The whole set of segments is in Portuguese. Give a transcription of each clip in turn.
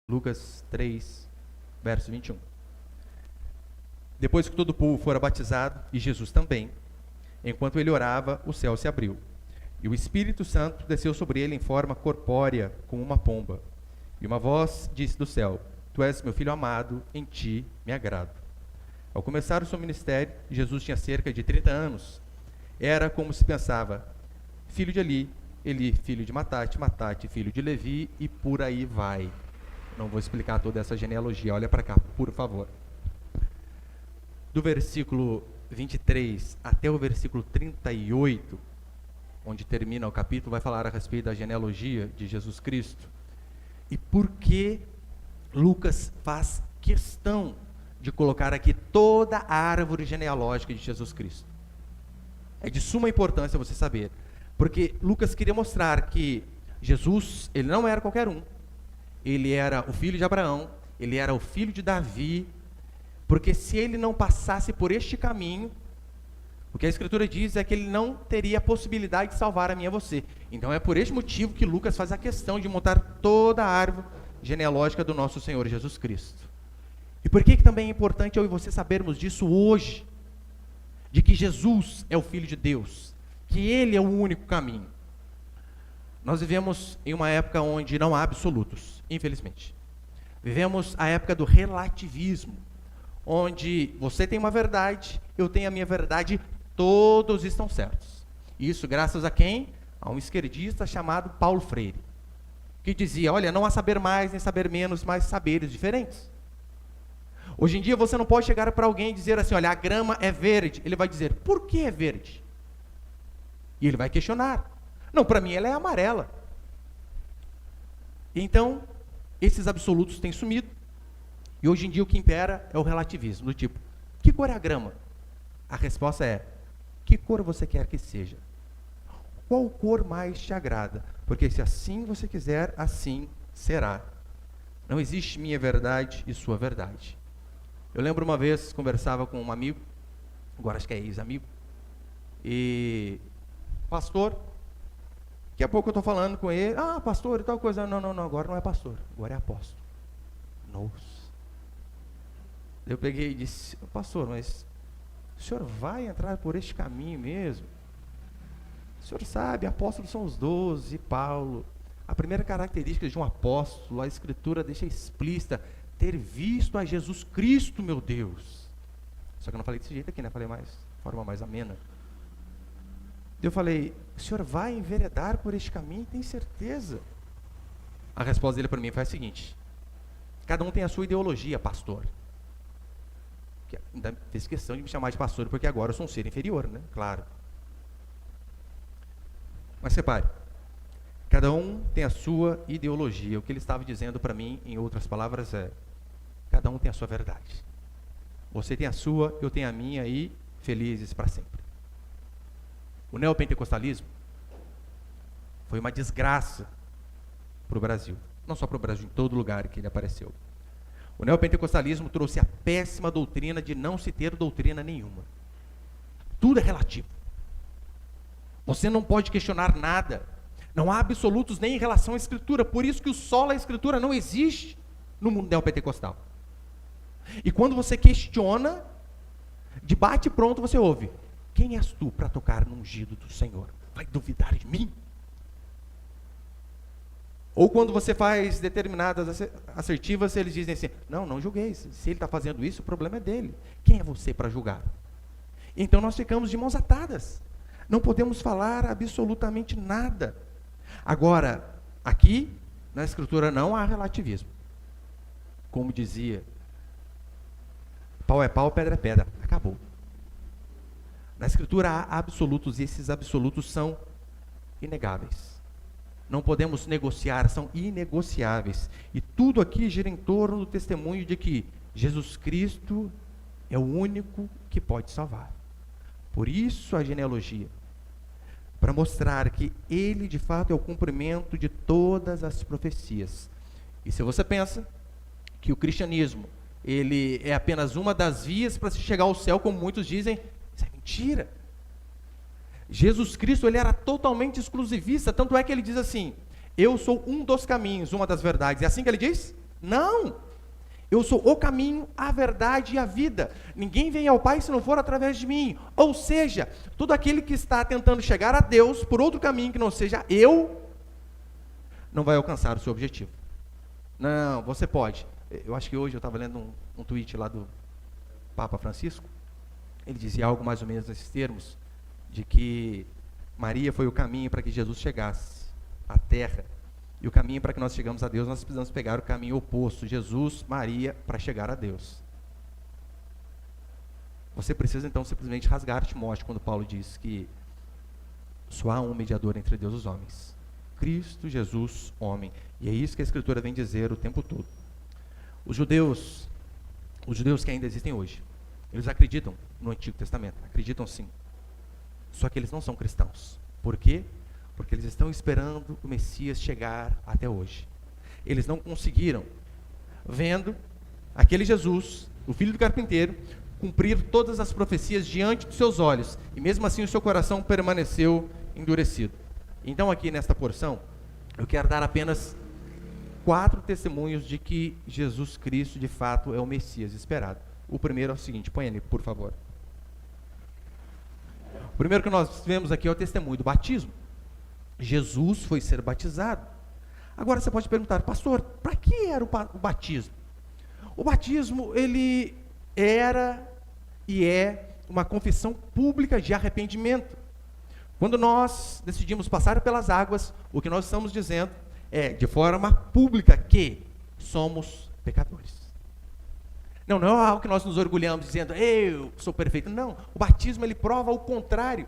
Lucas 3, verso 21. Depois que todo o povo fora batizado, e Jesus também, enquanto ele orava, o céu se abriu. E o Espírito Santo desceu sobre ele em forma corpórea, como uma pomba. E uma voz disse do céu: Tu és meu filho amado, em ti me agrado. Ao começar o seu ministério, Jesus tinha cerca de 30 anos. Era como se pensava: filho de Eli, Eli, filho de Matate, Matate, filho de Levi, e por aí vai. Não vou explicar toda essa genealogia, olha para cá, por favor. Do versículo 23 até o versículo 38, onde termina o capítulo, vai falar a respeito da genealogia de Jesus Cristo. E por que Lucas faz questão de colocar aqui toda a árvore genealógica de Jesus Cristo? É de suma importância você saber, porque Lucas queria mostrar que Jesus, ele não era qualquer um. Ele era o filho de Abraão, ele era o filho de Davi, porque se ele não passasse por este caminho, o que a Escritura diz é que ele não teria a possibilidade de salvar a mim e a você. Então é por este motivo que Lucas faz a questão de montar toda a árvore genealógica do nosso Senhor Jesus Cristo. E por que também é importante eu e você sabermos disso hoje? De que Jesus é o Filho de Deus, que Ele é o único caminho. Nós vivemos em uma época onde não há absolutos, infelizmente. Vivemos a época do relativismo, onde você tem uma verdade, eu tenho a minha verdade, todos estão certos. Isso graças a quem? A um esquerdista chamado Paulo Freire, que dizia: olha, não há saber mais nem saber menos, mas saberes diferentes. Hoje em dia você não pode chegar para alguém e dizer assim: olha, a grama é verde. Ele vai dizer: por que é verde? E ele vai questionar: não, para mim ela é amarela. Então, esses absolutos têm sumido. E hoje em dia o que impera é o relativismo, do tipo: que cor é a grama? A resposta é: que cor você quer que seja? Qual cor mais te agrada? Porque se assim você quiser, assim será. Não existe minha verdade e sua verdade. Eu lembro uma vez, conversava com um amigo, agora acho que é ex-amigo, e pastor, daqui a pouco eu estou falando com ele: ah, pastor e tal coisa. Não, agora não é pastor, agora é apóstolo. Nossa. Eu peguei e disse: pastor, mas o senhor vai entrar por este caminho mesmo? O senhor sabe, apóstolos são os 12, Paulo. A primeira característica de um apóstolo, a Escritura deixa explícita: ter visto a Jesus Cristo, meu Deus. Só que eu não falei desse jeito aqui, né? Falei mais, de forma mais amena. Eu falei: o senhor vai enveredar por este caminho? Tem certeza? A resposta dele para mim foi a seguinte: cada um tem a sua ideologia, pastor. Que ainda fez questão de me chamar de pastor, porque agora eu sou um ser inferior, né? Claro. Mas repare, cada um tem a sua ideologia. O que ele estava dizendo para mim, em outras palavras, é: cada um tem a sua verdade. Você tem a sua, eu tenho a minha, e felizes para sempre. O neopentecostalismo foi uma desgraça para o Brasil. Não só para o Brasil, em todo lugar que ele apareceu. O neopentecostalismo trouxe a péssima doutrina de não se ter doutrina nenhuma. Tudo é relativo. Você não pode questionar nada. Não há absolutos nem em relação à Escritura. Por isso que o sola Escritura não existe no mundo neopentecostal. E quando você questiona, de bate pronto você ouve: quem és tu para tocar no ungido do Senhor? Vai duvidar de mim? Ou quando você faz determinadas assertivas, eles dizem assim: não julgueis. Se ele está fazendo isso, o problema é dele. Quem é você para julgar? Então nós ficamos de mãos atadas. Não podemos falar absolutamente nada. Agora, aqui, na Escritura não há relativismo. Como dizia, pau é pau, pedra é pedra. Acabou. Na Escritura há absolutos, e esses absolutos são inegáveis. Não podemos negociar, são inegociáveis. E tudo aqui gira em torno do testemunho de que Jesus Cristo é o único que pode salvar. Por isso a genealogia, para mostrar que ele de fato é o cumprimento de todas as profecias. E se você pensa que o cristianismo, ele é apenas uma das vias para se chegar ao céu, como muitos dizem, isso é mentira. Jesus Cristo, ele era totalmente exclusivista, tanto é que ele diz assim: eu sou um dos caminhos, uma das verdades. É assim que ele diz? Não! Eu sou o caminho, a verdade e a vida. Ninguém vem ao Pai se não for através de mim. Ou seja, todo aquele que está tentando chegar a Deus por outro caminho que não seja eu, não vai alcançar o seu objetivo. Não, você pode. Eu acho que hoje eu estava lendo um tweet lá do Papa Francisco. Ele dizia algo mais ou menos nesses termos, de que Maria foi o caminho para que Jesus chegasse à Terra. E o caminho para que nós chegamos a Deus, nós precisamos pegar o caminho oposto, Jesus, Maria, para chegar a Deus. Você precisa então simplesmente rasgar Timóteo, quando Paulo diz que só há um mediador entre Deus e os homens, Cristo Jesus, homem. E é isso que a Escritura vem dizer o tempo todo. Os judeus que ainda existem hoje, eles acreditam no Antigo Testamento, acreditam sim. Só que eles não são cristãos. Por quê? Porque eles estão esperando o Messias chegar até hoje. Eles não conseguiram, vendo aquele Jesus, o filho do carpinteiro, cumprir todas as profecias diante dos seus olhos. E mesmo assim o seu coração permaneceu endurecido. Então aqui nesta porção, eu quero dar apenas 4 testemunhos de que Jesus Cristo de fato é o Messias esperado. O primeiro é o seguinte, põe ali, por favor. O primeiro que nós vemos aqui é o testemunho do batismo. Jesus foi ser batizado. Agora você pode perguntar, pastor, para que era o batismo? O batismo, ele era e é uma confissão pública de arrependimento. Quando nós decidimos passar pelas águas, o que nós estamos dizendo é, de forma pública, que somos pecadores. Não é algo que nós nos orgulhamos dizendo, eu sou perfeito. Não, o batismo ele prova o contrário.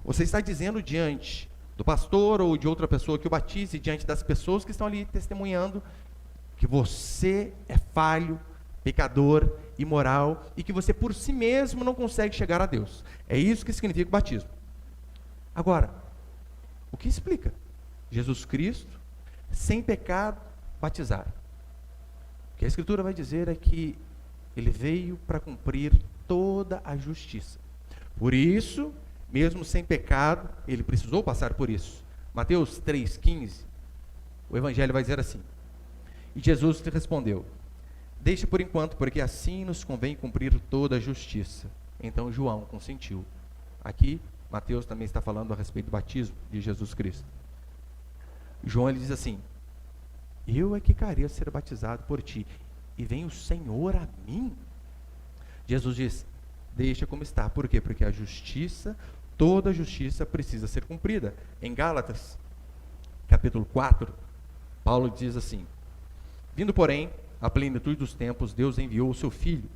Você está dizendo diante do pastor ou de outra pessoa que o batize, diante das pessoas que estão ali testemunhando, que você é falho, pecador, imoral, e que você por si mesmo não consegue chegar a Deus. É isso que significa o batismo. Agora, o que explica Jesus Cristo, sem pecado, batizar? O que a Escritura vai dizer é que ele veio para cumprir toda a justiça. Por isso, mesmo sem pecado, ele precisou passar por isso. Mateus 3,15, o Evangelho vai dizer assim: e Jesus te respondeu, deixe por enquanto, porque assim nos convém cumprir toda a justiça. Então João consentiu. Aqui, Mateus também está falando a respeito do batismo de Jesus Cristo. João ele diz assim, eu é que queria ser batizado por ti, e vem o Senhor a mim? Jesus diz, deixa como está. Por quê? Porque a justiça, toda a justiça precisa ser cumprida. Em Gálatas, capítulo 4, Paulo diz assim, vindo porém a plenitude dos tempos, Deus enviou o seu Filho,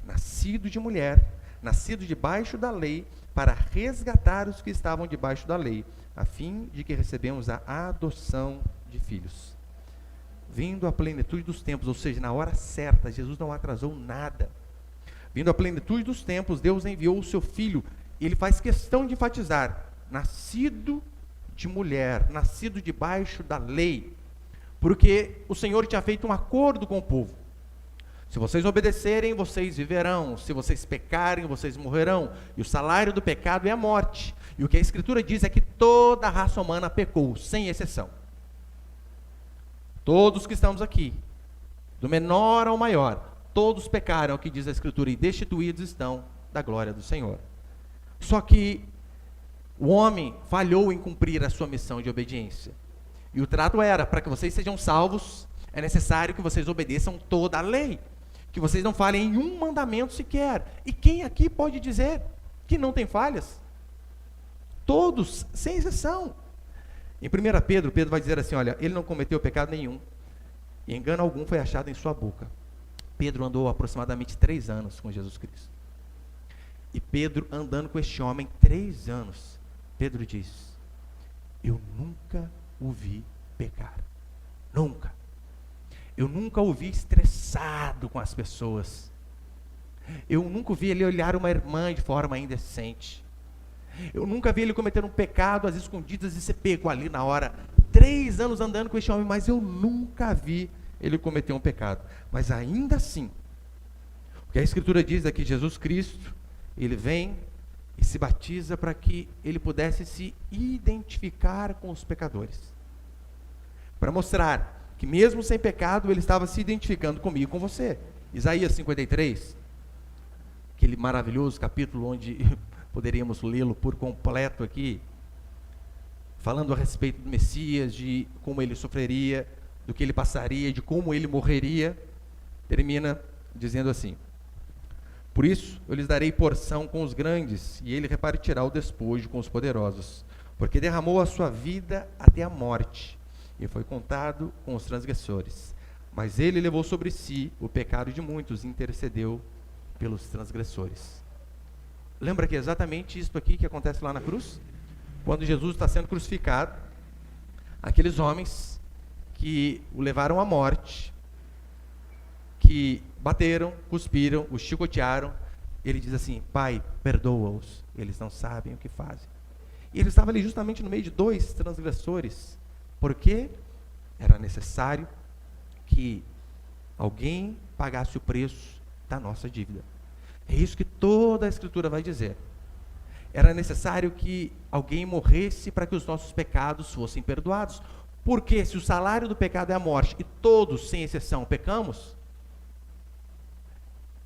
nascido de mulher, nascido debaixo da lei, para resgatar os que estavam debaixo da lei, a fim de que recebemos a adoção de filhos. Vindo a plenitude dos tempos, ou seja, na hora certa, Jesus não atrasou nada. Vindo a plenitude dos tempos, Deus enviou o seu Filho, e ele faz questão de enfatizar, nascido de mulher, nascido debaixo da lei, porque o Senhor tinha feito um acordo com o povo. Se vocês obedecerem, vocês viverão. Se vocês pecarem, vocês morrerão. E o salário do pecado é a morte. E o que a Escritura diz é que toda a raça humana pecou, sem exceção. Todos que estamos aqui, do menor ao maior, todos pecaram, é o que diz a Escritura, e destituídos estão da glória do Senhor. Só que o homem falhou em cumprir a sua missão de obediência. E o trato era, para que vocês sejam salvos, é necessário que vocês obedeçam toda a lei. Que vocês não falhem em um mandamento sequer. E quem aqui pode dizer que não tem falhas? Todos, sem exceção. Em 1 Pedro, Pedro vai dizer assim, olha, ele não cometeu pecado nenhum, e engano algum foi achado em sua boca. Pedro andou aproximadamente 3 anos com Jesus Cristo. E Pedro andando com este homem 3 anos, Pedro diz, eu nunca o vi pecar. Nunca. Eu nunca o vi estressado com as pessoas. Eu nunca vi ele olhar uma irmã de forma indecente. Eu nunca vi ele cometer um pecado às escondidas e ser pego ali na hora. 3 anos andando com este homem, mas eu nunca vi ele cometer um pecado. Mas ainda assim, o que a Escritura diz é que Jesus Cristo, ele vem e se batiza para que ele pudesse se identificar com os pecadores. Para mostrar que mesmo sem pecado, ele estava se identificando comigo e com você. Isaías 53, aquele maravilhoso capítulo onde poderíamos lê-lo por completo aqui, falando a respeito do Messias, de como ele sofreria, do que ele passaria, de como ele morreria, termina dizendo assim: por isso eu lhes darei porção com os grandes, e ele repartirá o despojo com os poderosos, porque derramou a sua vida até a morte, e foi contado com os transgressores. Mas ele levou sobre si o pecado de muitos e intercedeu pelos transgressores. Lembra que é exatamente isso aqui que acontece lá na cruz? Quando Jesus está sendo crucificado, aqueles homens que o levaram à morte, que bateram, cuspiram, o chicotearam, ele diz assim: Pai, perdoa-os, eles não sabem o que fazem. E ele estava ali justamente no meio de dois transgressores, porque era necessário que alguém pagasse o preço da nossa dívida. É isso que toda a Escritura vai dizer. Era necessário que alguém morresse para que os nossos pecados fossem perdoados. Porque se o salário do pecado é a morte, e todos, sem exceção, pecamos,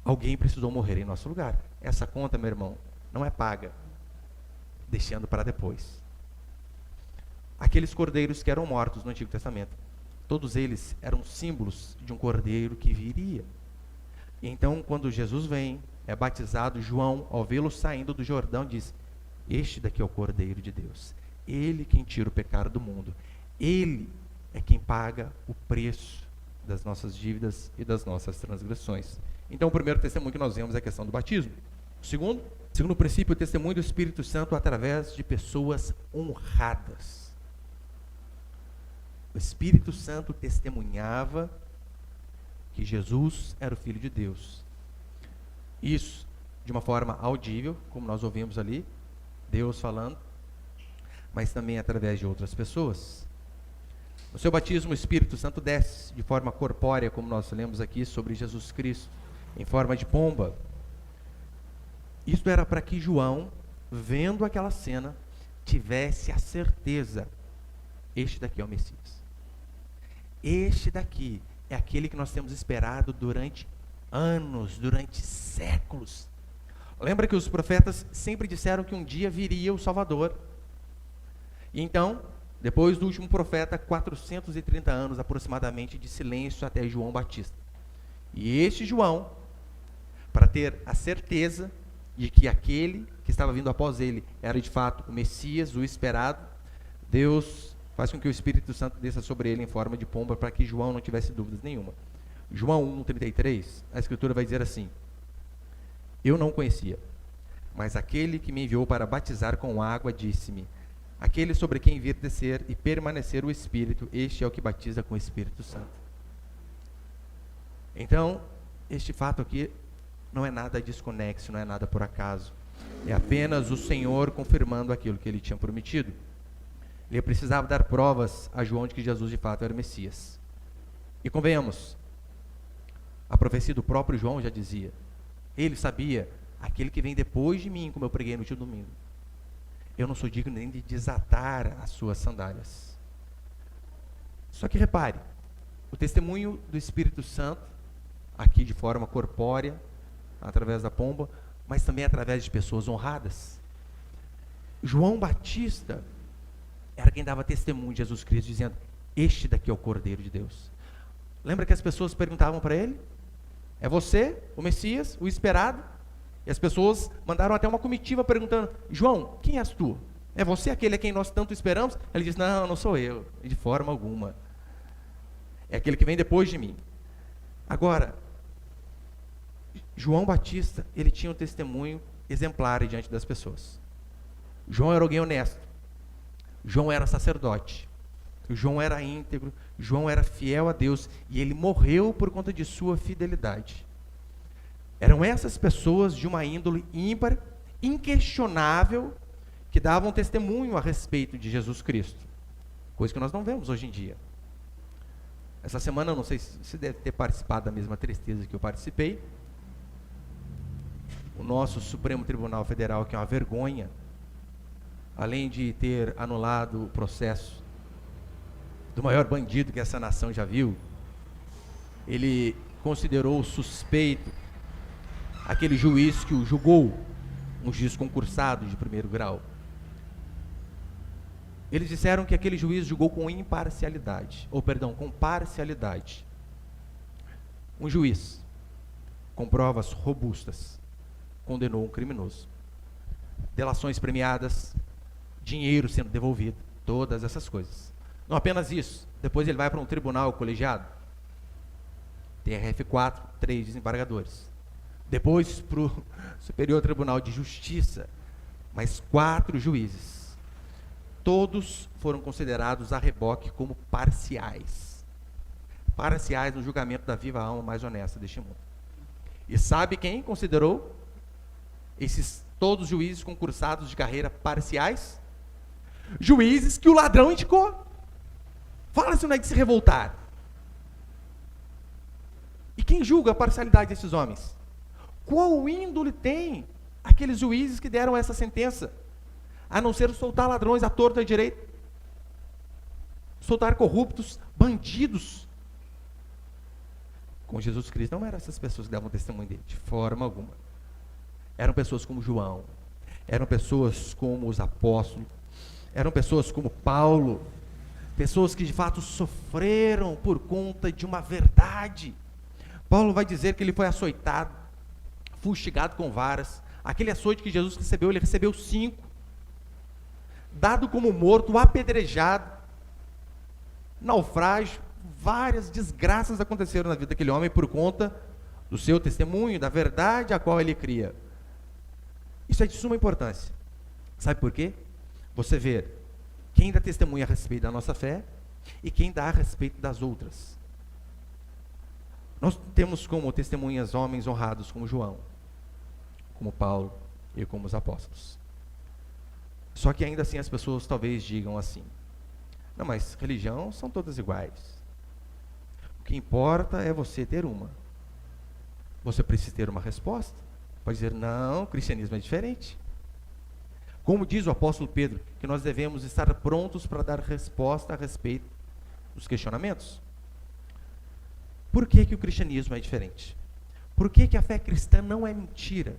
alguém precisou morrer em nosso lugar. Essa conta, meu irmão, não é paga, deixando para depois. Aqueles cordeiros que eram mortos no Antigo Testamento, todos eles eram símbolos de um cordeiro que viria. E então, quando Jesus vem, é batizado, João, ao vê-lo saindo do Jordão, diz: este daqui é o Cordeiro de Deus, ele quem tira o pecado do mundo, ele é quem paga o preço das nossas dívidas e das nossas transgressões. Então, o primeiro testemunho que nós vemos é a questão do batismo. O segundo princípio, o testemunho do Espírito Santo através de pessoas honradas. O Espírito Santo testemunhava que Jesus era o Filho de Deus. Isso de uma forma audível, como nós ouvimos ali, Deus falando, mas também através de outras pessoas. No seu batismo, o Espírito Santo desce de forma corpórea, como nós lemos aqui sobre Jesus Cristo, em forma de pomba. Isso era para que João, vendo aquela cena, tivesse a certeza: este daqui é o Messias. Este daqui é aquele que nós temos esperado durante anos, durante séculos. Lembra que os profetas sempre disseram que um dia viria o Salvador. E então, depois do último profeta, 430 anos aproximadamente de silêncio até João Batista. E este João, para ter a certeza de que aquele que estava vindo após ele era de fato o Messias, o esperado, Deus faz com que o Espírito Santo desça sobre ele em forma de pomba, para que João não tivesse dúvidas nenhuma. João 1,33, a Escritura vai dizer assim: eu não o conhecia, mas aquele que me enviou para batizar com água disse-me: aquele sobre quem vir descer e permanecer o Espírito, este é o que batiza com o Espírito Santo. Então, este fato aqui não é nada desconexo, não é nada por acaso. É apenas o Senhor confirmando aquilo que ele tinha prometido. Ele precisava dar provas a João de que Jesus de fato era o Messias. E convenhamos, a profecia do próprio João já dizia, ele sabia: aquele que vem depois de mim, como eu preguei no último domingo, eu não sou digno nem de desatar as suas sandálias. Só que repare, o testemunho do Espírito Santo, aqui de forma corpórea, através da pomba, mas também através de pessoas honradas. João Batista era quem dava testemunho de Jesus Cristo, dizendo: este daqui é o Cordeiro de Deus. Lembra que as pessoas perguntavam para ele: é você, o Messias, o esperado? E as pessoas mandaram até uma comitiva perguntando: João, quem és tu? É você aquele a quem nós tanto esperamos? Ele diz: não, não sou eu, de forma alguma. É aquele que vem depois de mim. Agora, João Batista, ele tinha um testemunho exemplar diante das pessoas. João era alguém honesto. João era sacerdote. João era íntegro. João era fiel a Deus. E ele morreu por conta de sua fidelidade. Eram essas pessoas de uma índole ímpar, inquestionável, que davam testemunho a respeito de Jesus Cristo. Coisa que nós não vemos hoje em dia. Essa semana, eu não sei se você deve ter participado da mesma tristeza que eu participei. O nosso Supremo Tribunal Federal, que é uma vergonha, além de ter anulado o processo do maior bandido que essa nação já viu. Ele considerou suspeito aquele juiz que o julgou, um juiz concursado de primeiro grau. Eles disseram que aquele juiz julgou com imparcialidade, com parcialidade. Um juiz, com provas robustas, condenou um criminoso. Delações premiadas, dinheiro sendo devolvido, todas essas coisas. Não apenas isso, depois ele vai para um tribunal colegiado, TRF4, 3 desembargadores. Depois para o Superior Tribunal de Justiça, mais 4 juízes. Todos foram considerados a reboque como parciais. Parciais no julgamento da viva alma mais honesta deste mundo. E sabe quem considerou esses todos juízes concursados de carreira parciais? Juízes que o ladrão indicou. Fala se não é de se revoltar. E quem julga a parcialidade desses homens? Qual índole tem aqueles juízes que deram essa sentença? A não ser soltar ladrões à torta e à direita, soltar corruptos, bandidos. Com Jesus Cristo não eram essas pessoas que davam testemunho dele, de forma alguma. Eram pessoas como João, eram pessoas como os apóstolos, eram pessoas como Paulo, pessoas que de fato sofreram por conta de uma verdade. Paulo vai dizer que ele foi açoitado, fustigado com varas. Aquele açoite que Jesus recebeu, ele recebeu 5. Dado como morto, apedrejado, naufrágio, várias desgraças aconteceram na vida daquele homem por conta do seu testemunho, da verdade a qual ele cria. Isso é de suma importância. Sabe por quê? Você vê quem dá testemunho a respeito da nossa fé e quem dá a respeito das outras. Nós temos como testemunhas homens honrados como João, como Paulo e como os apóstolos. Só que ainda assim as pessoas talvez digam assim: não, mas religião são todas iguais. O que importa é você ter uma. Você precisa ter uma resposta. Pode dizer, não, o cristianismo é diferente. Como diz o apóstolo Pedro, que nós devemos estar prontos para dar resposta a respeito dos questionamentos. Por que que o cristianismo é diferente? Por que que a fé cristã não é mentira?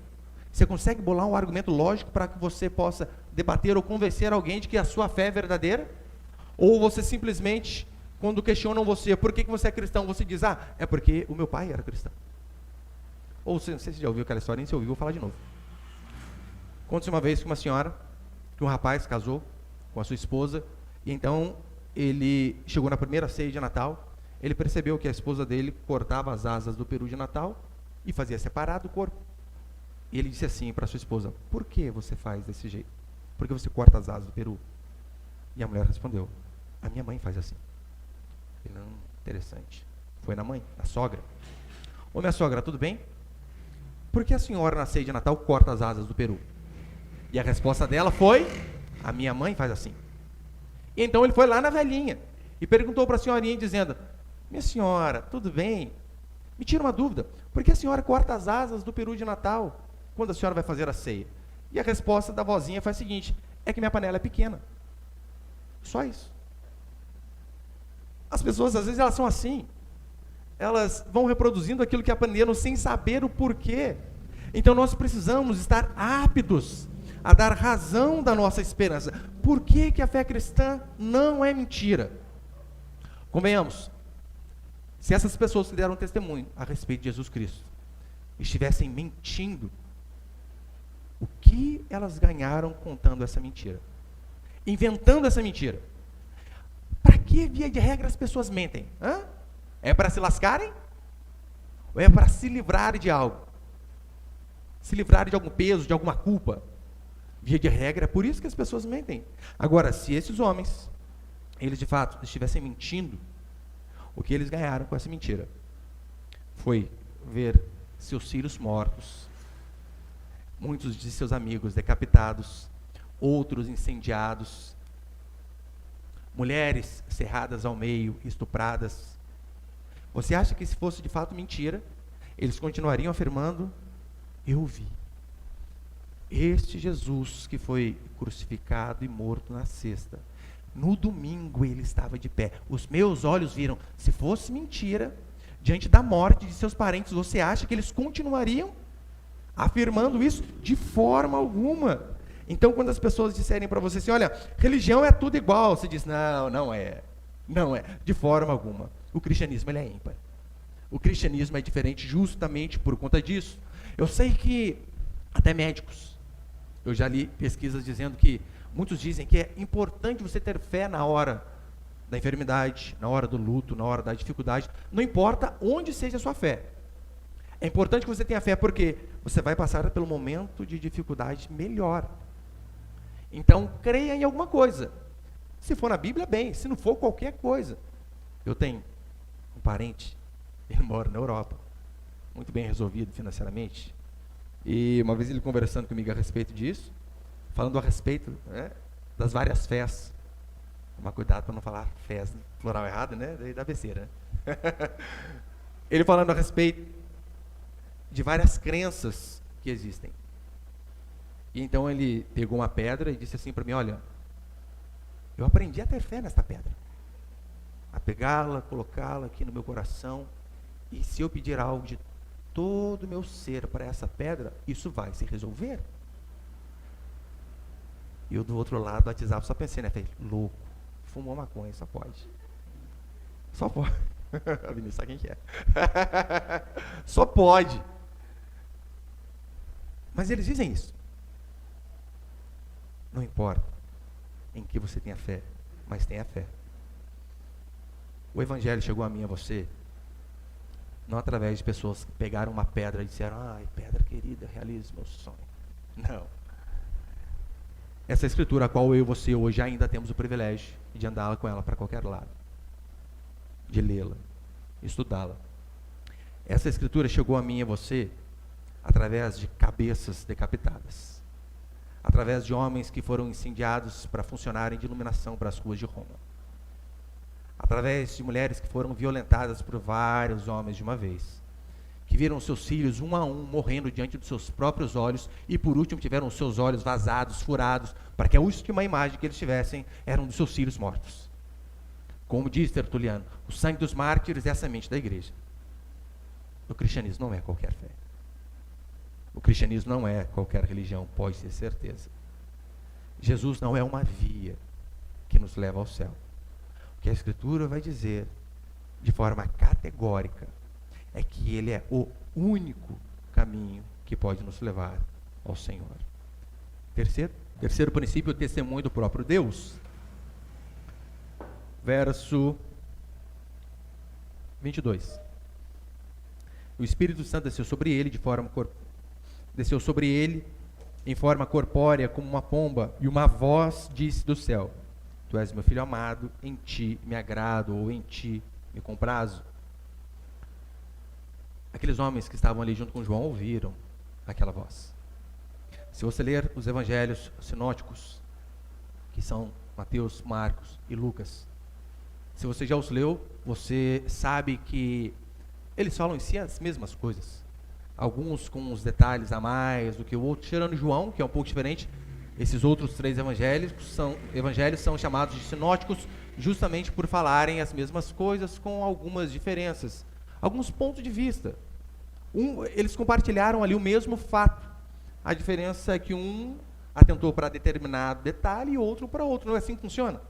Você consegue bolar um argumento lógico para que você possa debater ou convencer alguém de que a sua fé é verdadeira? Ou você simplesmente, quando questionam você, por que que você é cristão, você diz, é porque o meu pai era cristão. Ou, não sei se você já ouviu aquela história, nem se ouviu, vou falar de novo. Conta-se uma vez que uma senhora, que um rapaz casou com a sua esposa, e então ele chegou na primeira ceia de Natal, ele percebeu que a esposa dele cortava as asas do peru de Natal e fazia separado o corpo. E ele disse assim para sua esposa, por que você faz desse jeito? Por que você corta as asas do peru? E a mulher respondeu, a minha mãe faz assim. Ele, não, interessante. Foi na mãe, na sogra. Ô minha sogra, tudo bem? Por que a senhora na ceia de Natal corta as asas do peru? E a resposta dela foi, a minha mãe faz assim. E então ele foi lá na velhinha e perguntou para a senhorinha dizendo, minha senhora, tudo bem? Me tira uma dúvida, por que a senhora corta as asas do peru de Natal quando a senhora vai fazer a ceia? E a resposta da vozinha foi a seguinte, é que minha panela é pequena. Só isso. As pessoas, às vezes, elas são assim. Elas vão reproduzindo aquilo que aprenderam sem saber o porquê. Então, nós precisamos estar aptos a dar razão da nossa esperança. Por que que a fé cristã não é mentira? Convenhamos, se essas pessoas que deram testemunho a respeito de Jesus Cristo estivessem mentindo, o que elas ganharam contando essa mentira? Inventando essa mentira? Para que, via de regra, as pessoas mentem? É para se lascarem? Ou é para se livrarem de algo? Se livrarem de algum peso, de alguma culpa? Via de regra, é por isso que as pessoas mentem. Agora, se esses homens, eles de fato estivessem mentindo, o que eles ganharam com essa mentira foi ver seus filhos mortos, muitos de seus amigos decapitados, outros incendiados, mulheres cerradas ao meio, estupradas. Você acha que se fosse de fato mentira, eles continuariam afirmando, eu vi este Jesus que foi crucificado e morto na sexta, No domingo ele estava de pé. Os meus olhos viram. Se fosse mentira, diante da morte de seus parentes, você acha que eles continuariam afirmando isso? De forma alguma. Então, quando as pessoas disserem para você assim, olha, religião é tudo igual, você diz, não, não é. Não é, de forma alguma. O cristianismo ele é ímpar. O cristianismo é diferente justamente por conta disso. Eu sei que até médicos, eu já li pesquisas dizendo que muitos dizem que é importante você ter fé na hora da enfermidade, na hora do luto, na hora da dificuldade, não importa onde seja a sua fé. É importante que você tenha fé porque você vai passar pelo momento de dificuldade melhor. Então, creia em alguma coisa. Se for na Bíblia, bem. Se não for, qualquer coisa. Eu tenho um parente, ele mora na Europa, muito bem resolvido financeiramente. E uma vez ele conversando comigo a respeito disso, falando a respeito, né, das várias fés. Tomar cuidado para não falar fés, plural errado, né? Daí dá besteira, né? Ele falando a respeito de várias crenças que existem. E então ele pegou uma pedra e disse assim para mim, olha, eu aprendi a ter fé nesta pedra. A pegá-la, colocá-la aqui no meu coração. E se eu pedir algo de todo o meu ser para essa pedra, isso vai se resolver. E eu do outro lado do WhatsApp só pensei, né? Falei, louco, fumou maconha, só pode. Só pode. A Vinícius sabe quem que é. Só pode. Mas eles dizem isso. Não importa em que você tenha fé, mas tenha fé. O evangelho chegou a mim e a você, não através de pessoas que pegaram uma pedra e disseram, ai, pedra querida, realize meu sonho. Não. Essa escritura, a qual eu e você hoje ainda temos o privilégio de andá-la com ela para qualquer lado, de lê-la, estudá-la. Essa escritura chegou a mim e a você através de cabeças decapitadas, através de homens que foram incendiados para funcionarem de iluminação para as ruas de Roma, através de mulheres que foram violentadas por vários homens de uma vez, que viram seus filhos um a um morrendo diante dos seus próprios olhos e por último tiveram os seus olhos vazados, furados, para que a última imagem que eles tivessem eram dos seus filhos mortos. Como diz Tertuliano, o sangue dos mártires é a semente da igreja. O cristianismo não é qualquer fé. O cristianismo não é qualquer religião, pode ter certeza. Jesus não é uma via que nos leva ao céu. O que a Escritura vai dizer, de forma categórica, é que Ele é o único caminho que pode nos levar ao Senhor. Terceiro princípio, o testemunho do próprio Deus. Verso 22. O Espírito Santo desceu sobre ele em forma corpórea como uma pomba, e uma voz disse do céu: Tu és meu filho amado, em ti me agrado, ou em ti me comprazo. Aqueles homens que estavam ali junto com João ouviram aquela voz. Se você ler os evangelhos sinóticos, que são Mateus, Marcos e Lucas, se você já os leu, você sabe que eles falam em si as mesmas coisas. Alguns com uns detalhes a mais do que o outro, tirando João, que é um pouco diferente. Esses outros três evangelhos são chamados de sinóticos justamente por falarem as mesmas coisas com algumas diferenças, alguns pontos de vista. Eles compartilharam ali o mesmo fato. A diferença é que um atentou para determinado detalhe e outro para outro. Não é assim que funciona?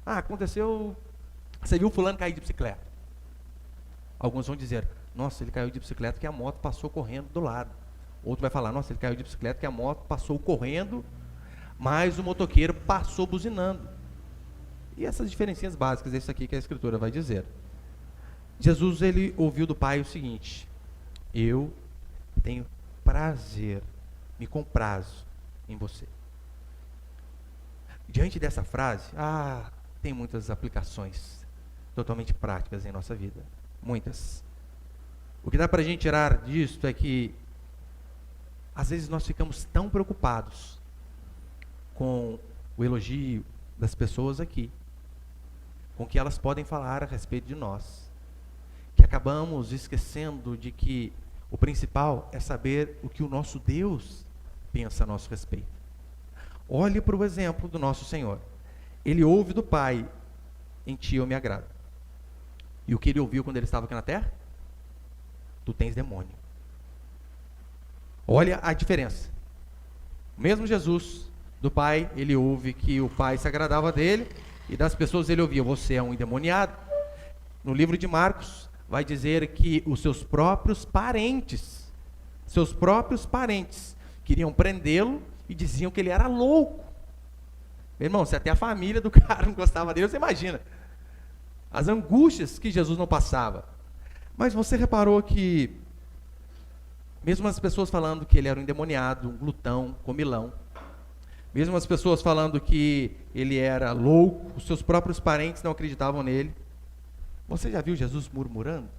Aconteceu, você viu fulano cair de bicicleta. Alguns vão dizer, nossa, ele caiu de bicicleta que a moto passou correndo do lado. Outro vai falar, nossa, ele caiu de bicicleta que a moto passou correndo, mas o motoqueiro passou buzinando. E essas diferencinhas básicas, é isso aqui que a Escritura vai dizer. Jesus, ele ouviu do Pai o seguinte: eu tenho prazer, me comprazo em você. Diante dessa frase, tem muitas aplicações totalmente práticas em nossa vida. Muitas. O que dá para a gente tirar disso é que, às vezes, nós ficamos tão preocupados com o elogio das pessoas aqui, com o que elas podem falar a respeito de nós, que acabamos esquecendo de que o principal é saber o que o nosso Deus pensa a nosso respeito. Olhe para o exemplo do nosso Senhor. ele ouve do Pai: em ti eu me agrado. E o que ele ouviu quando ele estava aqui na terra? Tu tens demônio. Olha a diferença. O mesmo Jesus, do Pai, ele ouve que o Pai se agradava dele, e das pessoas ele ouvia: você é um endemoniado. No livro de Marcos, vai dizer que os seus próprios parentes queriam prendê-lo e diziam que ele era louco. Meu irmão, se até a família do cara não gostava dele, você imagina as angústias que Jesus não passava. Mas você reparou que, mesmo as pessoas falando que ele era um endemoniado, um glutão, comilão, mesmo as pessoas falando que ele era louco, os seus próprios parentes não acreditavam nele. Você já viu Jesus murmurando?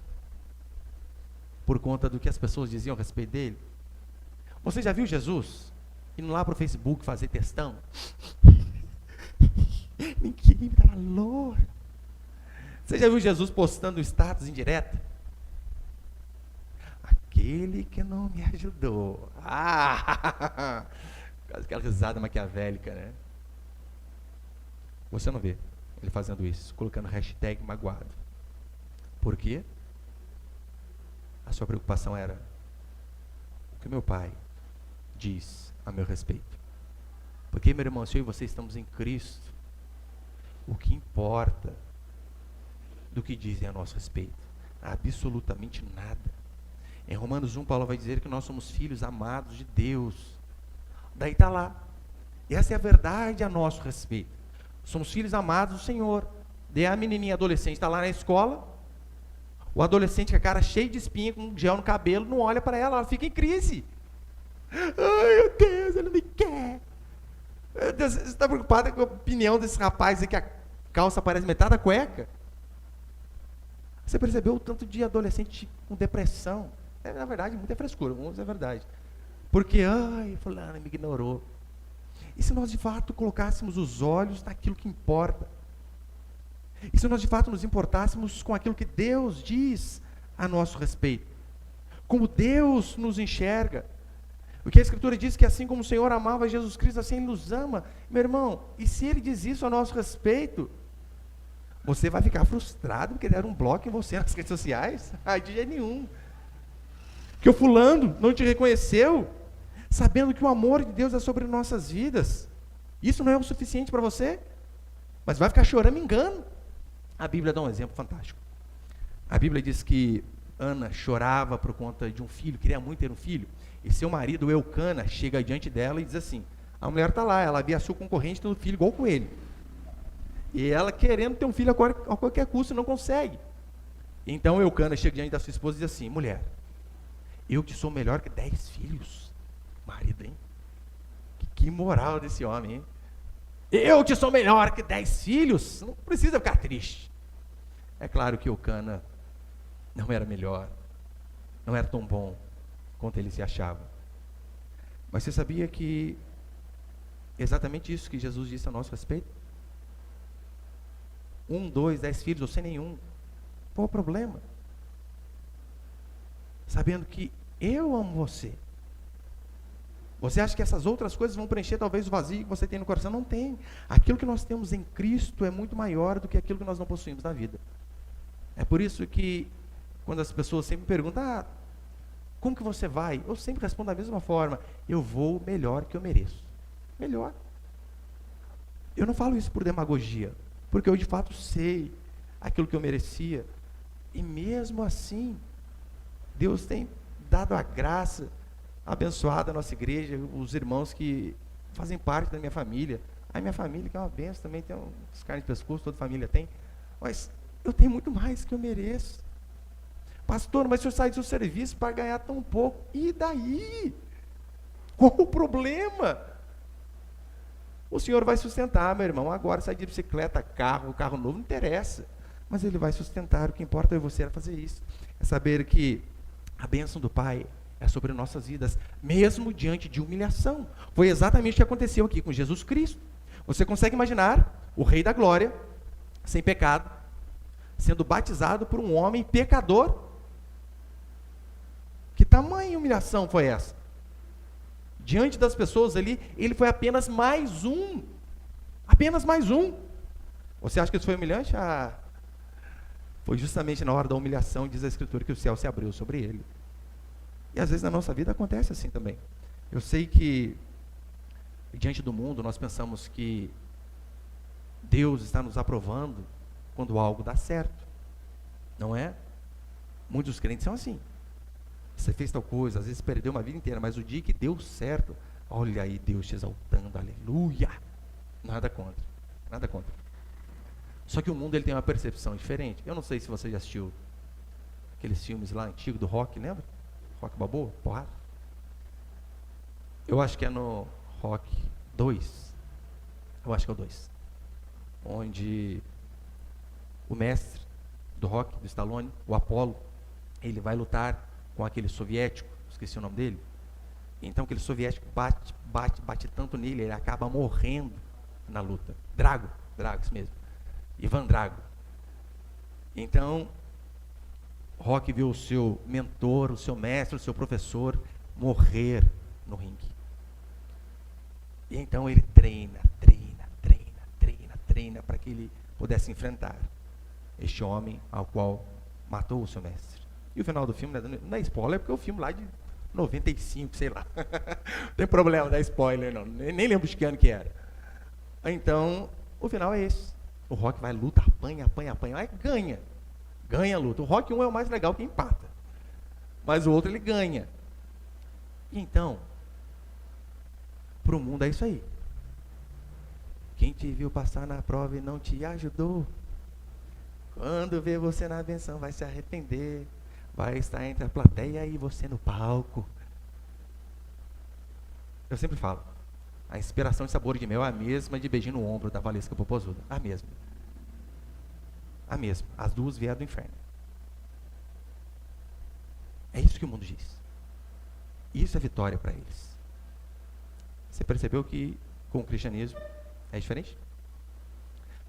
Por conta do que as pessoas diziam a respeito dele? Você já viu Jesus indo lá para o Facebook fazer textão? Ninguém me dá valor. Você já viu Jesus postando status em direta? Aquele que não me ajudou. Aquela risada maquiavélica, né? Você não vê ele fazendo isso, colocando hashtag magoado. Por quê? A sua preocupação era: o que meu pai diz a meu respeito? Porque, meu irmão, se eu e você estamos em Cristo, o que importa do que dizem a nosso respeito? Absolutamente nada. Em Romanos 1, Paulo vai dizer que nós somos filhos amados de Deus. Daí está lá. E essa é a verdade a nosso respeito. Somos filhos amados do Senhor. Daí a menininha adolescente está lá na escola, o adolescente com a cara cheia de espinha, com gel no cabelo, não olha para ela, ela fica em crise. Ai, meu Deus, ele não me quer. Meu Deus, você está preocupada com a opinião desse rapaz aí que a calça parece metade da cueca? Você percebeu o tanto de adolescente com depressão? Na verdade, muita frescura, vamos dizer a verdade. Porque, fulano me ignorou. E se nós de fato colocássemos os olhos naquilo que importa? E se nós de fato nos importássemos com aquilo que Deus diz a nosso respeito? Como Deus nos enxerga? Porque a Escritura diz que assim como o Senhor amava Jesus Cristo, assim Ele nos ama. Meu irmão, e se Ele diz isso a nosso respeito, você vai ficar frustrado porque deram um bloco em você nas redes sociais? De jeito nenhum. Que o fulano não te reconheceu, sabendo que o amor de Deus é sobre nossas vidas. Isso não é o suficiente para você? Mas vai ficar chorando, me engano. A Bíblia dá um exemplo fantástico. A Bíblia diz que Ana chorava por conta de um filho, queria muito ter um filho, e seu marido, Eucana, chega diante dela e diz assim: a mulher está lá, ela havia seu concorrente tendo um filho igual com ele, e ela querendo ter um filho a qualquer custo, não consegue. Então Eucana chega diante da sua esposa e diz assim: mulher, eu te sou melhor que 10 filhos. Marido, hein? Que moral desse homem, hein? Eu te sou melhor que 10 filhos? Não precisa ficar triste. É claro que Eucana não era melhor, não era tão bom quanto ele se achava. Mas você sabia que exatamente isso que Jesus disse a nosso respeito? 1, 2, 10 filhos, ou sem nenhum. Qual o problema? Sabendo que eu amo você. Você acha que essas outras coisas vão preencher talvez o vazio que você tem no coração? Não tem. Aquilo que nós temos em Cristo é muito maior do que aquilo que nós não possuímos na vida. É por isso que, quando as pessoas sempre perguntam: como que você vai? Eu sempre respondo da mesma forma: eu vou melhor que eu mereço. Melhor. Eu não falo isso por demagogia, porque eu de fato sei aquilo que eu merecia. E mesmo assim, Deus tem dado a graça, abençoado a nossa igreja, os irmãos que fazem parte da minha família. A minha família, que é uma bênção, também tem uns carnes de pescoço, toda família tem. Mas eu tenho muito mais que eu mereço. Pastor, mas o senhor sai do seu serviço para ganhar tão pouco. E daí? Qual o problema? O senhor vai sustentar, meu irmão. Agora sai de bicicleta, carro novo, não interessa. Mas ele vai sustentar. O que importa é você fazer isso. É saber que a bênção do Pai é sobre nossas vidas, mesmo diante de humilhação. Foi exatamente o que aconteceu aqui com Jesus Cristo. Você consegue imaginar o Rei da Glória, sem pecado, sendo batizado por um homem pecador? Que tamanha humilhação foi essa? Diante das pessoas ali, ele foi apenas mais um. Apenas mais um. Você acha que isso foi humilhante? Foi justamente na hora da humilhação, diz a Escritura, que o céu se abriu sobre ele. E às vezes na nossa vida acontece assim também. Eu sei que, diante do mundo, nós pensamos que Deus está nos aprovando quando algo dá certo. Não é? Muitos crentes são assim. Você fez tal coisa, às vezes perdeu uma vida inteira, mas o dia que deu certo, olha aí Deus te exaltando, aleluia. Nada contra, nada contra. Só que o mundo ele tem uma percepção diferente. Eu não sei se você já assistiu aqueles filmes lá antigos do Rock, lembra? Rock Balboa, porrada. Eu acho que é no Rock 2. Eu acho que é o 2. Onde o mestre do Rock, do Stallone, o Apollo, ele vai lutar com aquele soviético, esqueci o nome dele. Então aquele soviético bate tanto nele, ele acaba morrendo na luta. Drago, isso mesmo. Ivan Drago. Então, Rock viu o seu mentor, o seu mestre, o seu professor morrer no ringue. E então ele treina para que ele pudesse enfrentar este homem ao qual matou o seu mestre. E o final do filme, não é spoiler, porque é o filme lá de 95, sei lá. Não tem problema dar spoiler, não. Nem lembro de que ano que era. Então, o final é esse. O Rock vai, luta, apanha, aí ganha. Ganha a luta. O Rock 1 é o mais legal, que empata. Mas o outro ele ganha. E então, para o mundo é isso aí. Quem te viu passar na prova e não te ajudou, quando vê você na benção vai se arrepender. Vai estar entre a plateia e você no palco. Eu sempre falo, a inspiração de Sabor de Mel é a mesma de Beijinho no Ombro, da Valesca Popozuda. A mesma. As duas vieram do inferno. É isso que o mundo diz. Isso é vitória para eles. Você percebeu que com o cristianismo é diferente?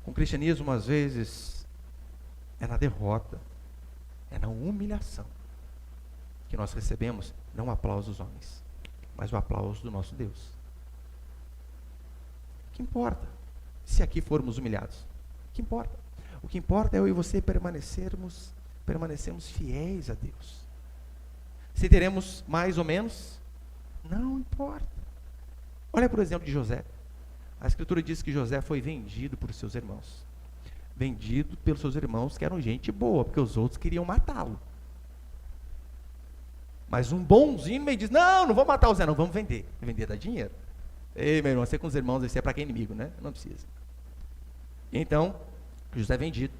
Com o cristianismo, às vezes, é na derrota, é na humilhação que nós recebemos, não o aplauso dos homens, mas o aplauso do nosso Deus. O que importa? Se aqui formos humilhados, o que importa? O que importa é eu e você permanecermos fiéis a Deus. Se teremos mais ou menos, não importa. Olha por exemplo de José. A Escritura diz que José foi vendido por seus irmãos. Vendido pelos seus irmãos, que eram gente boa, porque os outros queriam matá-lo. Mas um bonzinho meio diz, não vou matar o Zé, não, vamos vender. Vender dá dinheiro. Ei, meu irmão, você com os irmãos, isso é para quem é inimigo, né? Não precisa. Então, José é vendido.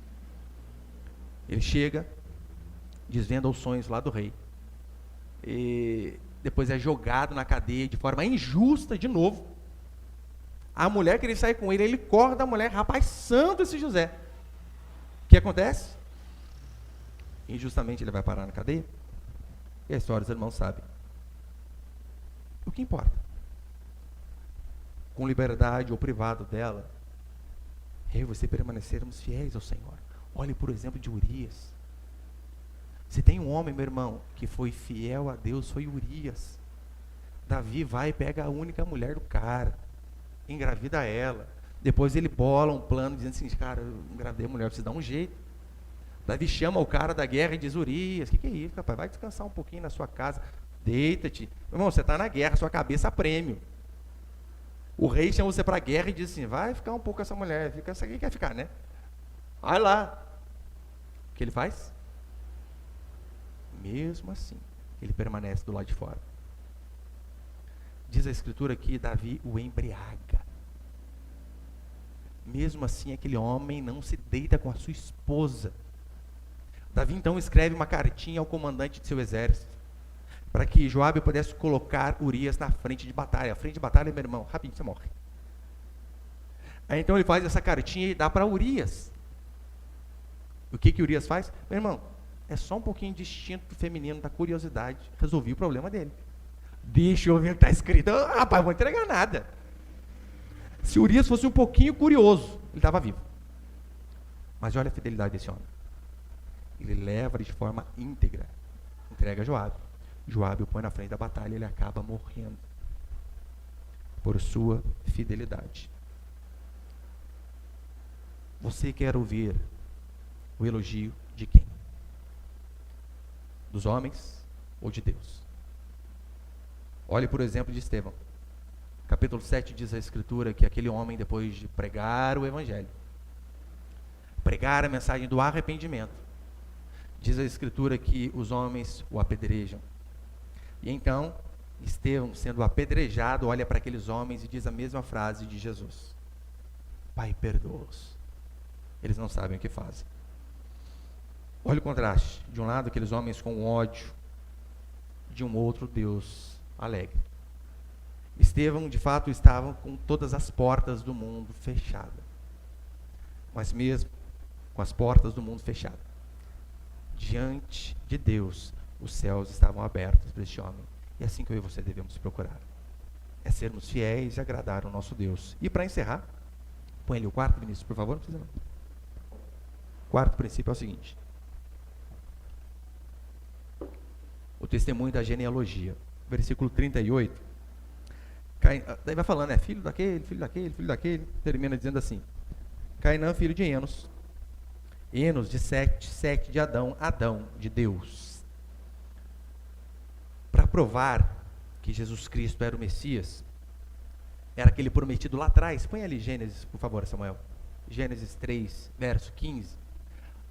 Ele chega, desvenda os sonhos lá do rei. E depois é jogado na cadeia de forma injusta de novo. A mulher que ele sai com ele corre da mulher, rapaz santo esse José. O que acontece? Injustamente ele vai parar na cadeia. E a história os irmãos sabem. O que importa? Com liberdade ou privado dela, eu e você permanecermos fiéis ao Senhor. Olhe, por exemplo, de Urias. Se tem um homem, meu irmão, que foi fiel a Deus, foi Urias. Davi vai e pega a única mulher do cara, engravida ela. Depois ele bola um plano dizendo assim, cara, eu engravidei a mulher, preciso dar um jeito. Davi chama o cara da guerra e diz, Urias, o que é isso, rapaz? Vai descansar um pouquinho na sua casa, deita-te. Meu irmão, você está na guerra, sua cabeça a prêmio. O rei chama você para a guerra e diz assim, vai ficar um pouco com essa mulher, fica, essa aqui quer ficar, né? Vai lá. O que ele faz? Mesmo assim, ele permanece do lado de fora. Diz a Escritura que Davi o embriaga. Mesmo assim, aquele homem não se deita com a sua esposa. Davi então escreve uma cartinha ao comandante de seu exército, para que Joabe pudesse colocar Urias na frente de batalha. A frente de batalha, meu irmão, rapidinho você morre. Aí então ele faz essa cartinha e dá para Urias. O que Urias faz? Meu irmão, é só um pouquinho de instinto feminino, da curiosidade, resolvi o problema dele. Deixa eu ver o que está escrito. Rapaz, não vou entregar nada. Se Urias fosse um pouquinho curioso, ele estava vivo. Mas olha a fidelidade desse homem. Ele leva de forma íntegra, entrega a Joabe. Joabe o põe na frente da batalha e ele acaba morrendo por sua fidelidade. Você quer ouvir o elogio de quem? Dos homens ou de Deus? Olhe por exemplo de Estevão. Capítulo 7 diz a Escritura que aquele homem, depois de pregar o Evangelho, pregar a mensagem do arrependimento, diz a Escritura que os homens o apedrejam. E então, Estevão, sendo apedrejado, olha para aqueles homens e diz a mesma frase de Jesus: Pai, perdoa-os, eles não sabem o que fazem. Olha o contraste. De um lado, aqueles homens com ódio, de um outro, Deus alegre. Estevão, de fato, estava com todas as portas do mundo fechadas. Mas mesmo com as portas do mundo fechadas, diante de Deus, os céus estavam abertos para este homem. E é assim que eu e você devemos procurar. É sermos fiéis e agradar ao nosso Deus. E para encerrar, põe ali o quarto, Vinícius, por favor. Não precisa não. O quarto princípio é o seguinte. O testemunho da genealogia. Versículo 38. Daí vai falando, filho daquele, filho daquele, filho daquele. Termina dizendo assim: Cainã, filho de Enos. Enos de Sete, Sete de Adão, Adão de Deus. Para provar que Jesus Cristo era o Messias, era aquele prometido lá atrás. Põe ali Gênesis, por favor, Samuel. Gênesis 3, verso 15.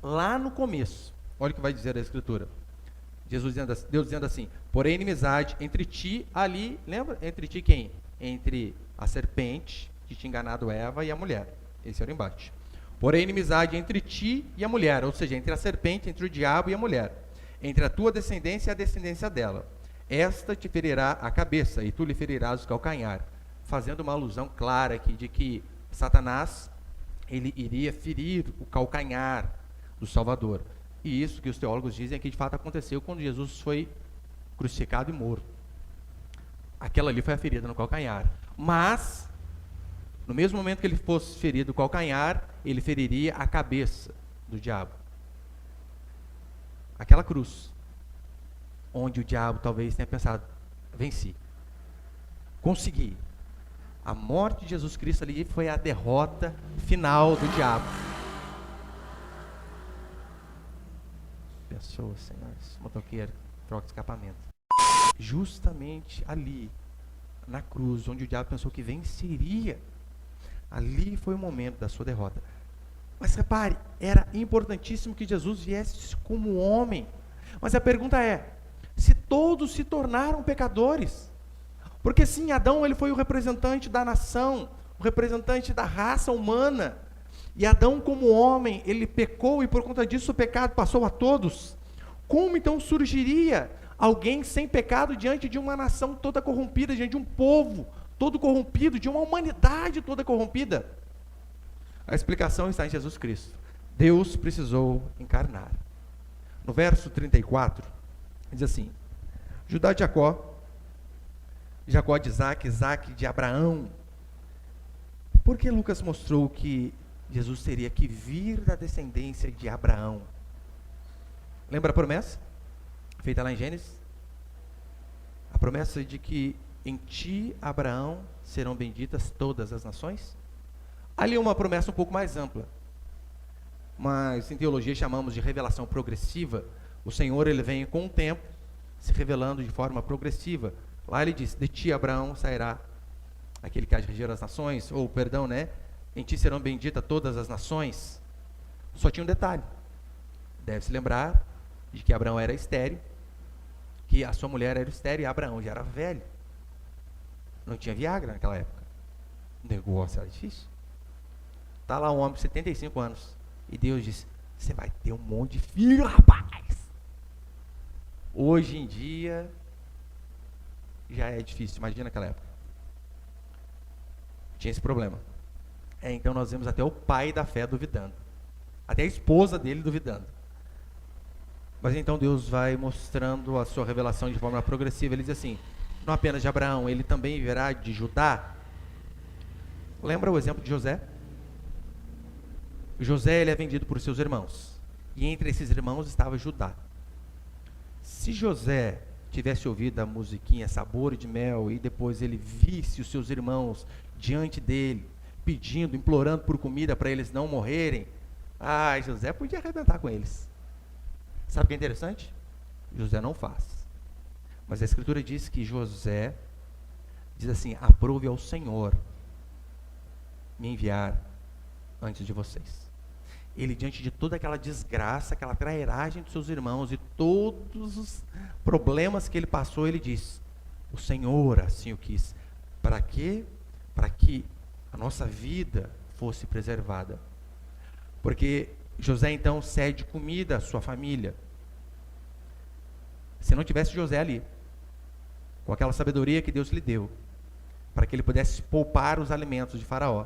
Lá no começo, olha o que vai dizer a Escritura. Deus dizendo assim: porém inimizade entre ti, ali, lembra? Entre ti quem? Entre a serpente, que tinha enganado Eva, e a mulher. Esse era o embate. Porém inimizade entre ti e a mulher, ou seja, entre a serpente, entre o diabo e a mulher, entre a tua descendência e a descendência dela. Esta te ferirá a cabeça, e tu lhe ferirás o calcanhar. Fazendo uma alusão clara aqui de que Satanás, ele iria ferir o calcanhar do Salvador. E isso que os teólogos dizem que de fato aconteceu quando Jesus foi crucificado e morto. Aquela ali foi a ferida no calcanhar. Mas, no mesmo momento que ele fosse ferido no calcanhar, ele feriria a cabeça do diabo. Aquela cruz, onde o diabo talvez tenha pensado: venci, consegui. A morte de Jesus Cristo ali foi a derrota final do diabo. Pessoas, Senhor, motoqueiro, troca de escapamento. Justamente ali, na cruz, onde o diabo pensou que venceria, ali foi o momento da sua derrota. Mas repare, era importantíssimo que Jesus viesse como homem. Mas a pergunta é: se todos se tornaram pecadores? Porque sim, Adão, ele foi o representante da nação, o representante da raça humana. E Adão, como homem, ele pecou e por conta disso o pecado passou a todos. Como então surgiria alguém sem pecado diante de uma nação toda corrompida, diante de um povo todo corrompido, de uma humanidade toda corrompida? A explicação está em Jesus Cristo. Deus precisou encarnar. No verso 34, diz assim: Judá de Jacó, Jacó de Isaac, Isaac de Abraão. Por que Lucas mostrou que Jesus teria que vir da descendência de Abraão? Lembra a promessa feita lá em Gênesis? A promessa de que em ti, Abraão, serão benditas todas as nações? Ali é uma promessa um pouco mais ampla, mas em teologia chamamos de revelação progressiva. O Senhor, ele vem com o tempo se revelando de forma progressiva. Lá ele diz: de ti, Abraão, sairá aquele que há de reger as nações, ou perdão, em ti serão benditas todas as nações. Só tinha um detalhe: deve se lembrar de que Abraão era estéril, que a sua mulher era estéril, e Abraão já era velho, não tinha Viagra naquela época, o negócio era difícil. Está lá um homem de 75 anos, e Deus diz: você vai ter um monte de filho, rapaz. Hoje em dia já é difícil, imagina naquela época. Tinha esse problema. Então nós vemos até o pai da fé duvidando, até a esposa dele duvidando. Mas então Deus vai mostrando a sua revelação de forma progressiva. Ele diz assim: não apenas de Abraão, ele também virá de Judá. Lembra o exemplo de José? José, ele é vendido por seus irmãos, e entre esses irmãos estava Judá. Se José tivesse ouvido a musiquinha Sabor de Mel, e depois ele visse os seus irmãos diante dele, pedindo, implorando por comida para eles não morrerem, José podia arrebentar com eles. Sabe o que é interessante? José não faz. Mas a Escritura diz que José diz assim: aprove ao Senhor me enviar antes de vocês. Ele, diante de toda aquela desgraça, aquela trairagem dos seus irmãos e todos os problemas que ele passou, ele diz: o Senhor assim o quis. Para quê? Para que a nossa vida fosse preservada. Porque José então cede comida à sua família. Se não tivesse José ali, com aquela sabedoria que Deus lhe deu, para que ele pudesse poupar os alimentos de Faraó,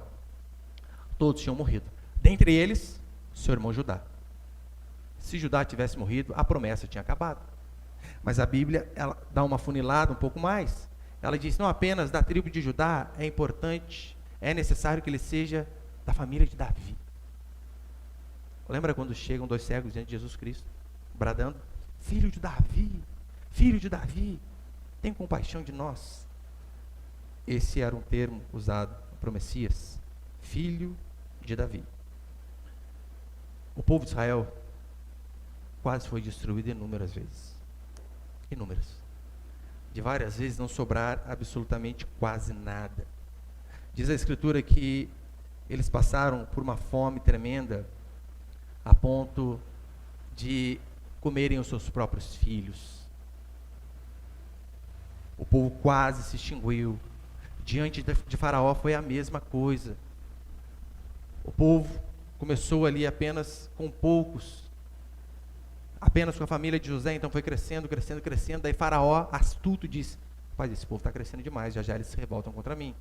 todos tinham morrido. Dentre eles, seu irmão Judá. Se Judá tivesse morrido, a promessa tinha acabado. Mas a Bíblia, ela dá uma funilada um pouco mais. Ela diz: não apenas da tribo de Judá é importante, é necessário que ele seja da família de Davi. Lembra quando chegam dois cegos diante de Jesus Cristo, bradando: filho de Davi, tem compaixão de nós. Esse era um termo usado para o Messias, filho de Davi. O povo de Israel quase foi destruído inúmeras vezes. Inúmeras. De várias vezes não sobrar absolutamente quase nada. Diz a Escritura que eles passaram por uma fome tremenda, a ponto de comerem os seus próprios filhos. O povo quase se extinguiu. Diante de Faraó foi a mesma coisa. O povo começou ali apenas com poucos, apenas com a família de José, então foi crescendo. Daí Faraó, astuto, disse: rapaz, esse povo está crescendo demais, já eles se revoltam contra mim.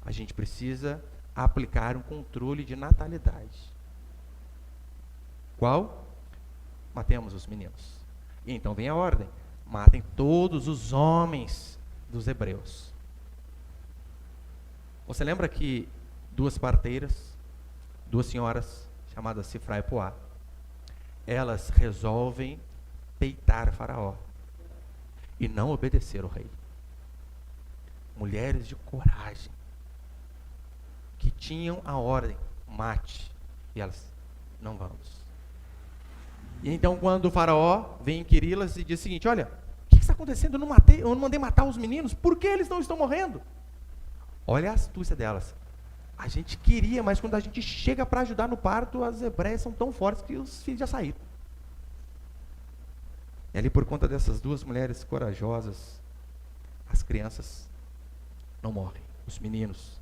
A gente precisa aplicar um controle de natalidade. Qual? Matemos os meninos. E então vem a ordem: matem todos os homens dos hebreus. Você lembra que duas parteiras, duas senhoras chamadas Sifra e Poá, elas resolvem peitar Faraó e não obedecer ao rei. Mulheres de coragem, que tinham a ordem: mate. E elas: não vamos. E então quando o Faraó vem inquiri-las e diz o seguinte: olha, o que está acontecendo? Eu não mandei matar os meninos, por que eles não estão morrendo? Olha a astúcia delas: a gente queria, mas quando a gente chega para ajudar no parto, as hebreias são tão fortes que os filhos já saíram. E ali, por conta dessas duas mulheres corajosas, as crianças não morrem, os meninos.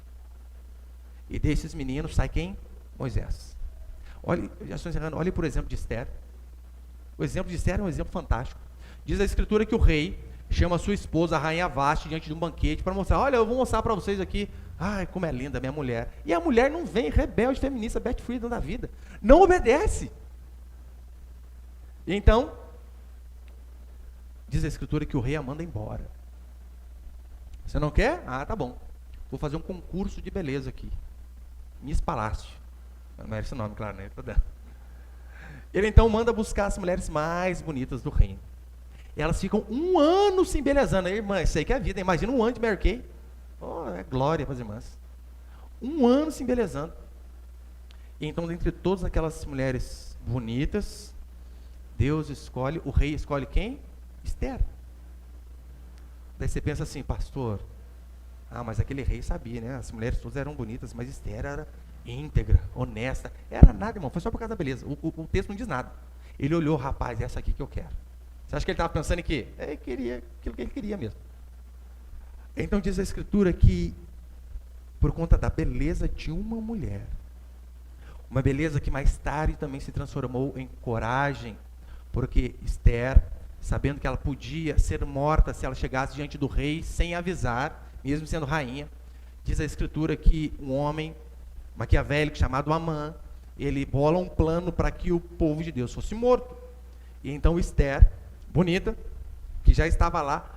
E desses meninos sai quem? Moisés. Olhe, já estou encerrando, olhe por exemplo de Esther. O exemplo de Esther é um exemplo fantástico. Diz a Escritura que o rei chama a sua esposa, a rainha Vasti, diante de um banquete para mostrar: olha, eu vou mostrar para vocês aqui, ai, como é linda a minha mulher. E a mulher não vem, rebelde, feminista, Betty Friedan da vida, não obedece. E então, diz a Escritura que o rei a manda embora. Você não quer? Ah, tá bom, vou fazer um concurso de beleza aqui, Miss Palácio. Não é esse nome, claro, né? Ele então manda buscar as mulheres mais bonitas do reino. E elas ficam um ano se embelezando. Irmã, isso aí que é a vida. Imagina um ano de Mary Kay. Oh, é glória para as irmãs. Um ano se embelezando. E então, dentre todas aquelas mulheres bonitas, Deus escolhe, o rei escolhe quem? Esther. Daí você pensa assim: pastor, mas aquele rei sabia, né? As mulheres todas eram bonitas, mas Esther era íntegra, honesta. Era nada, irmão, foi só por causa da beleza. O texto não diz nada. Ele olhou: rapaz, é essa aqui que eu quero. Você acha que ele estava pensando em quê? Ele queria aquilo que ele queria mesmo. Então diz a Escritura que, por conta da beleza de uma mulher, uma beleza que mais tarde também se transformou em coragem, porque Esther, sabendo que ela podia ser morta se ela chegasse diante do rei sem avisar, mesmo sendo rainha, diz a Escritura que um homem maquiavélico chamado Amã, ele bola um plano para que o povo de Deus fosse morto. E então Esther, bonita, que já estava lá,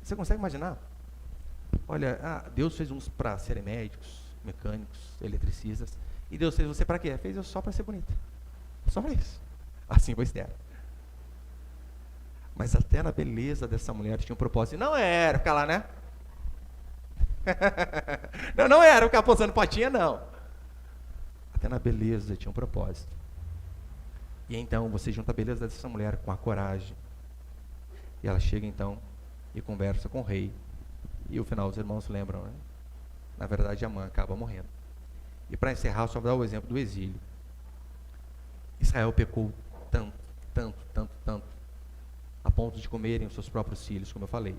você consegue imaginar? Olha, Deus fez uns para serem médicos, mecânicos, eletricistas, e Deus fez você para quê? Fez eu só para ser bonita, só para isso. Assim foi Esther. Mas até na beleza dessa mulher tinha um propósito, e não era ficar lá, né? Não, não era ficar posando potinha, não. Até na beleza tinha um propósito. E então você junta a beleza dessa mulher com a coragem. E ela chega então e conversa com o rei. E o final os irmãos lembram, né? Na verdade, a mãe acaba morrendo. E para encerrar, só vou dar o exemplo do exílio. Israel pecou tanto, a ponto de comerem os seus próprios filhos, como eu falei.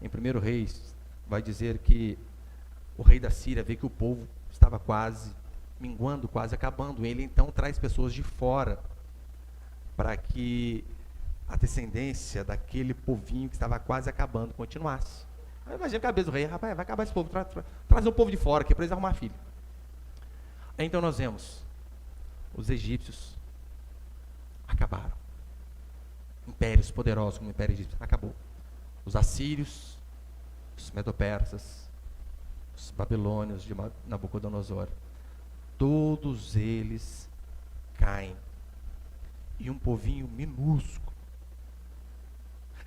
Em 1 Reis, vai dizer que o rei da Síria vê que o povo estava quase minguando, quase acabando. Ele então traz pessoas de fora para que a descendência daquele povinho que estava quase acabando continuasse. Imagina a cabeça do rei, rapaz, vai acabar esse povo, traz o povo de fora aqui para eles arrumar filho. Então nós vemos, os egípcios acabaram. Impérios poderosos como o Império Egípcio, acabou. Os assírios, os medo-persas, os babilônios de Nabucodonosor, todos eles caem. E um povinho minúsculo,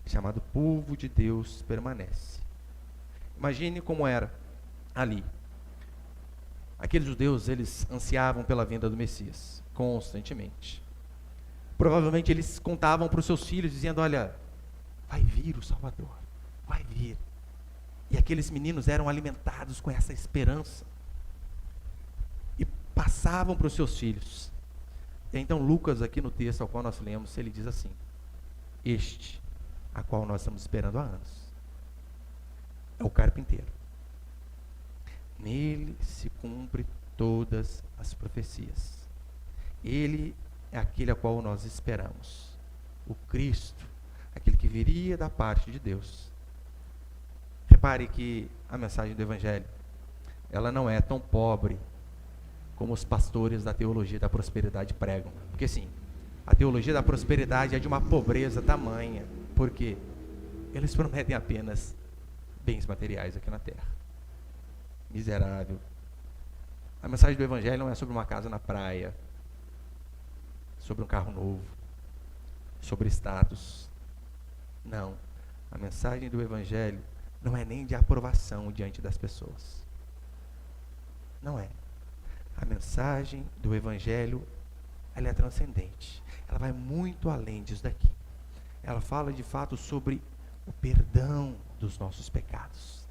chamado povo de Deus, permanece. Imagine como era ali. Aqueles judeus, eles ansiavam pela vinda do Messias, constantemente. Provavelmente eles contavam para os seus filhos, dizendo, olha, vai vir o Salvador, vai vir. E aqueles meninos eram alimentados com essa esperança. E passavam para os seus filhos. E então Lucas, aqui no texto ao qual nós lemos, ele diz assim, este, a qual nós estamos esperando há anos, é o carpinteiro. Nele se cumpre todas as profecias. Ele é aquele a qual nós esperamos. O Cristo, aquele que viria da parte de Deus. Repare que a mensagem do Evangelho, ela não é tão pobre como os pastores da teologia da prosperidade pregam. Porque sim, a teologia da prosperidade é de uma pobreza tamanha. Porque eles prometem apenas bens materiais aqui na terra. Miserável. A mensagem do Evangelho não é sobre uma casa na praia, sobre um carro novo, sobre status. Não. A mensagem do Evangelho não é nem de aprovação diante das pessoas. Não é. A mensagem do Evangelho, ela é transcendente. Ela vai muito além disso daqui. Ela fala de fato sobre o perdão dos nossos pecados.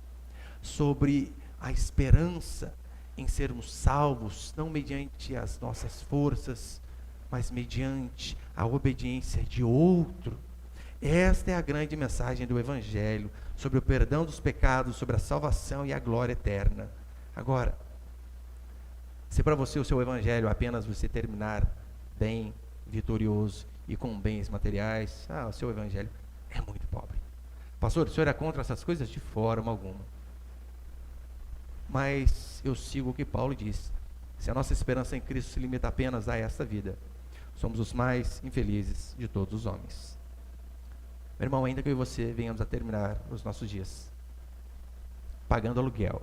Sobre a esperança em sermos salvos, não mediante as nossas forças, mas mediante a obediência de outro. Esta é a grande mensagem do Evangelho, sobre o perdão dos pecados, sobre a salvação e a glória eterna. Agora, se para você o seu Evangelho é apenas você terminar bem, vitorioso e com bens materiais, o seu Evangelho é muito pobre. Pastor, o senhor é contra essas coisas? De forma alguma. Mas eu sigo o que Paulo diz. Se a nossa esperança em Cristo se limita apenas a esta vida, somos os mais infelizes de todos os homens. Meu irmão, ainda que eu e você venhamos a terminar os nossos dias pagando aluguel,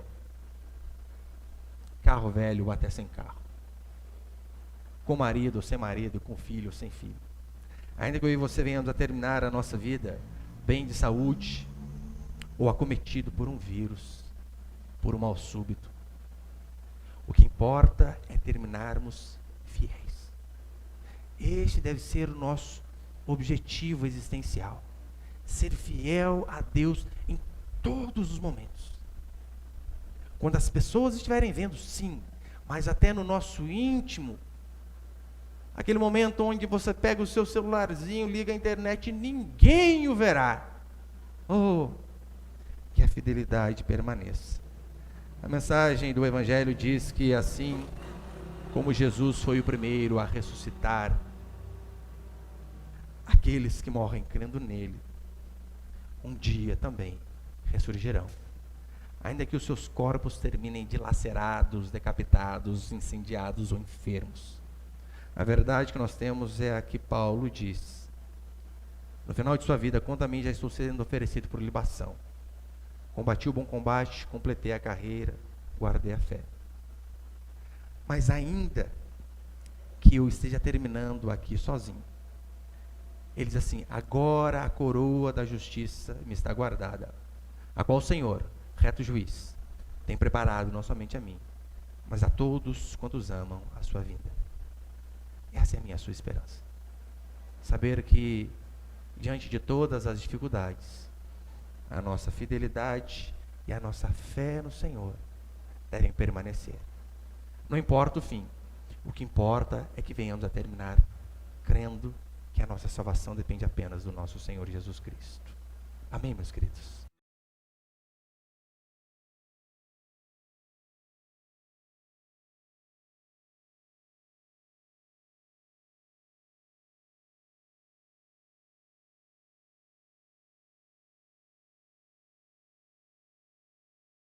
carro velho ou até sem carro, com marido ou sem marido, com filho ou sem filho, ainda que eu e você venhamos a terminar a nossa vida bem de saúde ou acometido por um vírus, por um mal súbito, o que importa é terminarmos fiéis. Este deve ser o nosso objetivo existencial. Ser fiel a Deus em todos os momentos. Quando as pessoas estiverem vendo, sim, mas até no nosso íntimo, aquele momento onde você pega o seu celularzinho, liga a internet e ninguém o verá. Oh, que a fidelidade permaneça. A mensagem do Evangelho diz que assim como Jesus foi o primeiro a ressuscitar, aqueles que morrem crendo nele, um dia também ressurgirão. Ainda que os seus corpos terminem dilacerados, decapitados, incendiados ou enfermos. A verdade que nós temos é a que Paulo diz. No final de sua vida, quanto a mim, já estou sendo oferecido por libação. Combati o bom combate, completei a carreira, guardei a fé. Mas ainda que eu esteja terminando aqui sozinho, ele diz assim, agora a coroa da justiça me está guardada, a qual o Senhor, reto juiz, tem preparado não somente a mim, mas a todos quantos amam a sua vinda. Essa é a sua esperança. Saber que, diante de todas as dificuldades, a nossa fidelidade e a nossa fé no Senhor devem permanecer. Não importa o fim, o que importa é que venhamos a terminar crendo que a nossa salvação depende apenas do nosso Senhor Jesus Cristo. Amém, meus queridos?